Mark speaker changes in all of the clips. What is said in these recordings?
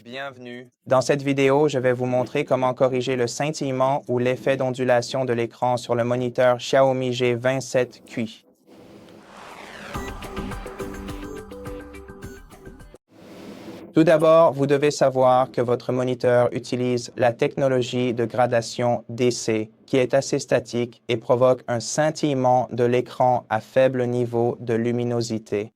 Speaker 1: Bienvenue. Dans cette vidéo, je vais vous montrer comment corriger le scintillement ou l'effet d'ondulation de l'écran sur le moniteur Xiaomi G27 QI. Tout d'abord, vous devez savoir que votre moniteur utilise la technologie de gradation DC, qui est assez statique et provoque un scintillement de l'écran à faible niveau de luminosité.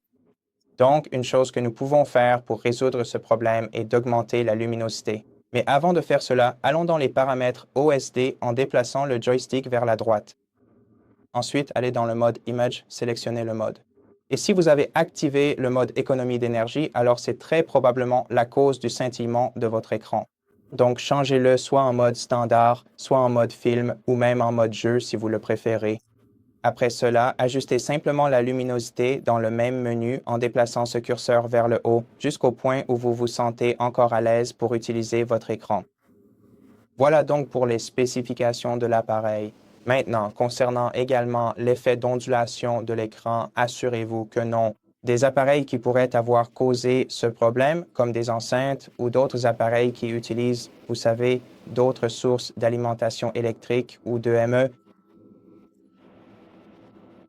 Speaker 1: Donc, une chose que nous pouvons faire pour résoudre ce problème est d'augmenter la luminosité. Mais avant de faire cela, allons dans les paramètres OSD en déplaçant le joystick vers la droite. Ensuite, allez dans le mode Image, sélectionnez le mode. Et si vous avez activé le mode économie d'énergie, alors c'est très probablement la cause du scintillement de votre écran. Donc, changez-le soit en mode standard, soit en mode film ou même en mode jeu si vous le préférez. Après cela, ajustez simplement la luminosité dans le même menu en déplaçant ce curseur vers le haut jusqu'au point où vous vous sentez encore à l'aise pour utiliser votre écran. Voilà donc pour les spécifications de l'appareil. Maintenant, concernant également l'effet d'ondulation de l'écran, assurez-vous que non. Des appareils qui pourraient avoir causé ce problème, comme des enceintes ou d'autres appareils qui utilisent, vous savez, d'autres sources d'alimentation électrique ou d'EME,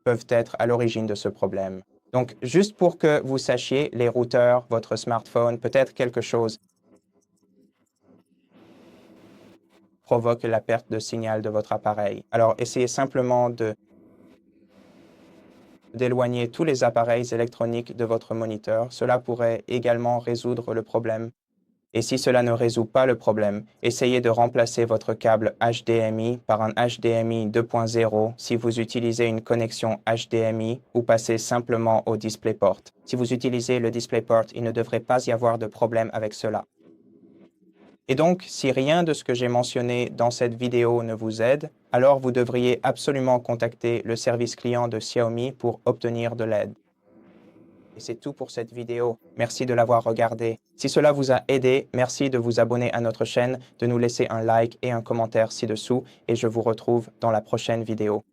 Speaker 1: peuvent être à l'origine de ce problème. Donc, juste pour que vous sachiez, les routeurs, votre smartphone, peut-être quelque chose provoque la perte de signal de votre appareil. Alors, essayez simplement d'éloigner tous les appareils électroniques de votre moniteur. Cela pourrait également résoudre le problème. Et si cela ne résout pas le problème, essayez de remplacer votre câble HDMI par un HDMI 2.0 si vous utilisez une connexion HDMI ou passez simplement au DisplayPort. Si vous utilisez le DisplayPort, il ne devrait pas y avoir de problème avec cela. Et donc, si rien de ce que j'ai mentionné dans cette vidéo ne vous aide, alors vous devriez absolument contacter le service client de Xiaomi pour obtenir de l'aide. Et c'est tout pour cette vidéo. Merci de l'avoir regardée. Si cela vous a aidé, merci de vous abonner à notre chaîne, de nous laisser un like et un commentaire ci-dessous et je vous retrouve dans la prochaine vidéo.